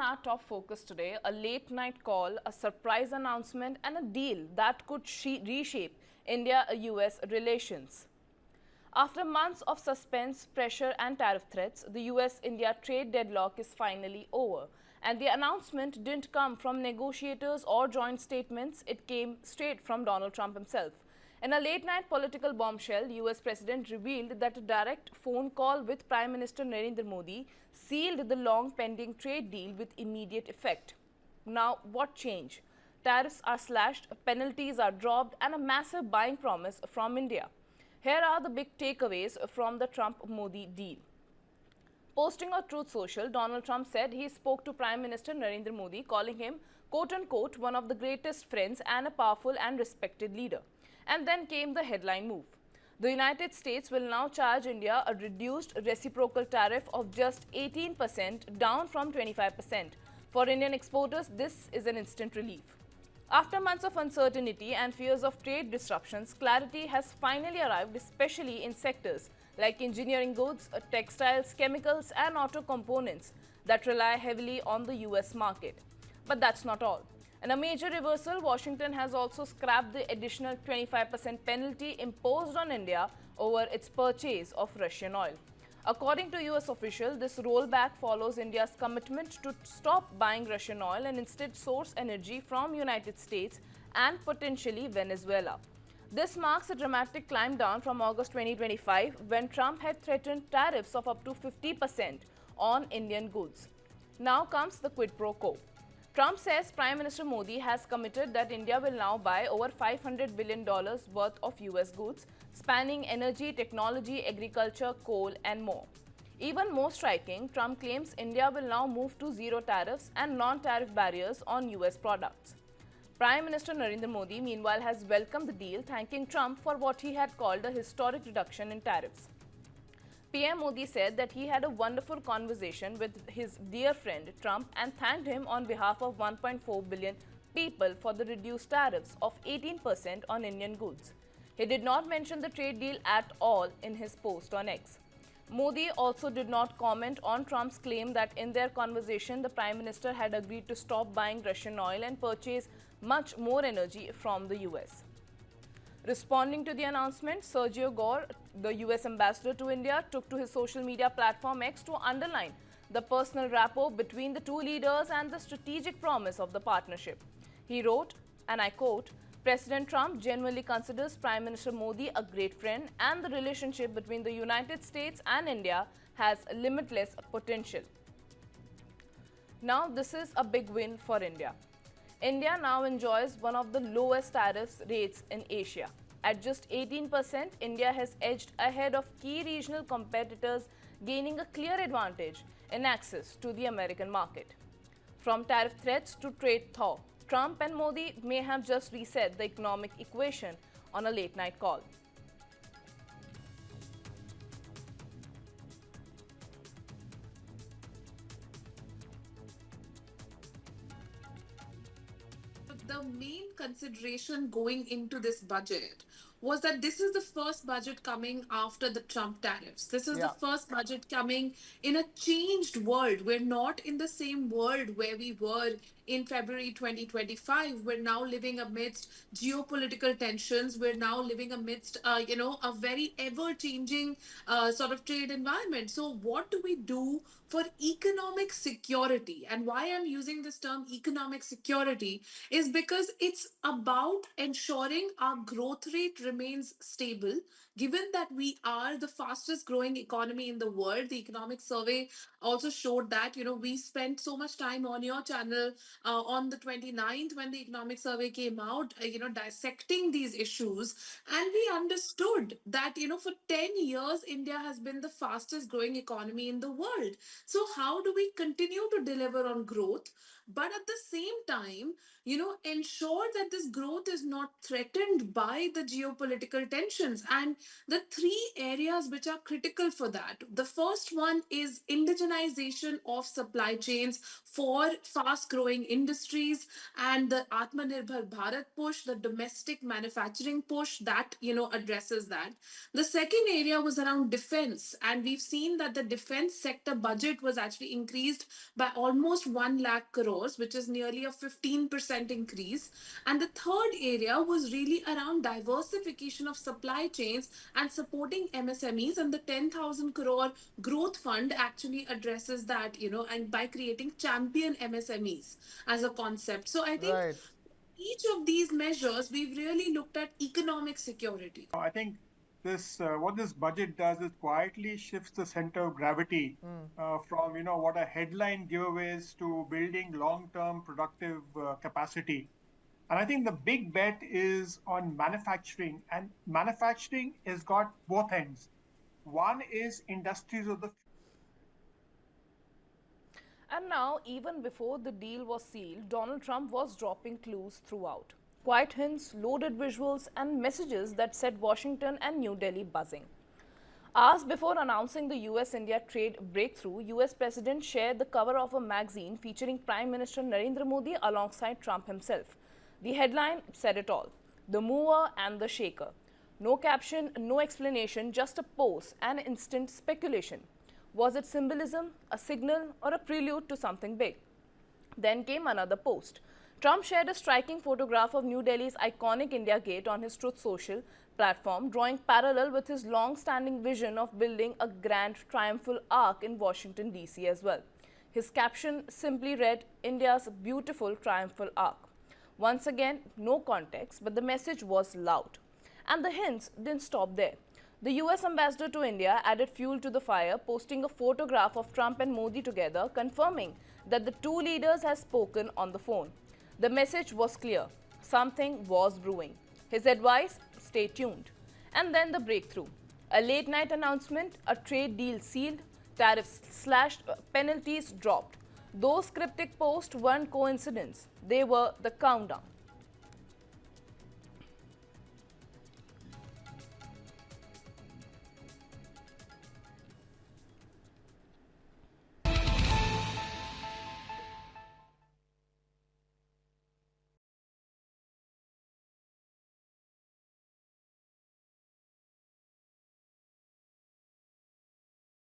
our top focus today, a late night call, a surprise announcement, and a deal that could reshape India-US relations. After months of suspense, pressure, and tariff threats, the US India trade deadlock is finally over. And the announcement didn't come from negotiators or joint statements, it came straight from Donald Trump himself. In a late night political bombshell, US President revealed that a direct phone call with Prime Minister Narendra Modi sealed the long pending trade deal with immediate effect. Now, what changed? Tariffs are slashed, penalties are dropped, and a massive buying promise from India. Here are the big takeaways from the Trump-Modi deal. Posting on Truth Social, Donald Trump said he spoke to Prime Minister Narendra Modi, calling him quote-unquote one of the greatest friends and a powerful and respected leader. And then came the headline move. The United States will now charge India a reduced reciprocal tariff of just 18%, down from 25%. For Indian exporters, this is an instant relief. After months of uncertainty and fears of trade disruptions, clarity has finally arrived, especially in sectors like engineering goods, textiles, chemicals, and auto components that rely heavily on the US market. But that's not all. In a major reversal, Washington has also scrapped the additional 25% penalty imposed on India over its purchase of Russian oil. According to US officials, this rollback follows India's commitment to stop buying Russian oil and instead source energy from United States and potentially Venezuela. This marks a dramatic climb down from August 2025 when Trump had threatened tariffs of up to 50% on Indian goods. Now comes the quid pro quo. Trump says Prime Minister Modi has committed that India will now buy over $500 billion worth of US goods, spanning energy, technology, agriculture, coal, and more. Even more striking, Trump claims India will now move to zero tariffs and non-tariff barriers on US products. Prime Minister Narendra Modi, meanwhile, has welcomed the deal, thanking Trump for what he had called a historic reduction in tariffs. PM Modi said that he had a wonderful conversation with his dear friend Trump and thanked him on behalf of 1.4 billion people for the reduced tariffs of 18% on Indian goods. He did not mention the trade deal at all in his post on X. Modi also did not comment on Trump's claim that in their conversation, the Prime Minister had agreed to stop buying Russian oil and purchase much more energy from the US. Responding to the announcement, Sergio Gore, the US ambassador to India, took to his social media platform X to underline the personal rapport between the two leaders and the strategic promise of the partnership. He wrote, and I quote, President Trump genuinely considers Prime Minister Modi a great friend and the relationship between the United States and India has limitless potential. Now, this is a big win for India. India now enjoys one of the lowest tariff rates in Asia. At just 18%, India has edged ahead of key regional competitors, gaining a clear advantage in access to the American market. From tariff threats to trade thaw, Trump and Modi may have just reset the economic equation on a late-night call. The main consideration going into this budget was that this is the first budget coming after the Trump tariffs. This is the first budget coming in a changed world. We're not in the same world where we were in February 2025. We're now living amidst geopolitical tensions. We're now living amidst, a very ever-changing sort of trade environment. So what do we do for economic security? And why I'm using this term economic security is because it's about ensuring our growth rate remains stable. Given that we are the fastest growing economy in the world, the economic survey also showed that, we spent so much time on your channel on the 29th when the economic survey came out, dissecting these issues. And we understood that, for 10 years, India has been the fastest growing economy in the world. So how do we continue to deliver on growth, but at the same time, ensure that this growth is not threatened by the geopolitical geopolitical tensions. And the three areas which are critical for that, the first one is indigenization of supply chains for fast growing industries, and the Atmanirbhar Bharat push, the domestic manufacturing push that addresses that. The second area was around defense, and we've seen that the defense sector budget was actually increased by almost 1 lakh crores, which is nearly a 15% increase. And the third area was really around diversification of supply chains and supporting MSMEs, and the 10,000 crore growth fund actually addresses that, and by creating champion MSMEs as a concept. So I think Right. each of these measures, we've really looked at economic security. I think this what this budget does is quietly shifts the center of gravity from what a headline giveaways to building long-term productive capacity. And I think the big bet is on manufacturing, and manufacturing has got both ends. One is industries of the And now, even before the deal was sealed, Donald Trump was dropping clues throughout. Quiet hints, loaded visuals, and messages that set Washington and New Delhi buzzing. Hours before announcing the US-India trade breakthrough, US President shared the cover of a magazine featuring Prime Minister Narendra Modi alongside Trump himself. The headline said it all: the mover and the shaker. No caption, no explanation, just a pose and instant speculation. Was it symbolism, a signal, or a prelude to something big? Then came another post. Trump shared a striking photograph of New Delhi's iconic India Gate on his Truth Social platform, drawing parallel with his long-standing vision of building a grand triumphal arch in Washington, D.C. as well. His caption simply read, "India's beautiful triumphal arch." Once again, no context, but the message was loud. And the hints didn't stop there. The US ambassador to India added fuel to the fire, posting a photograph of Trump and Modi together, confirming that the two leaders had spoken on the phone. The message was clear: something was brewing. His advice: stay tuned. And then the breakthrough. A late night announcement, a trade deal sealed, tariffs slashed, penalties dropped. Those cryptic posts weren't coincidence. They were the countdown.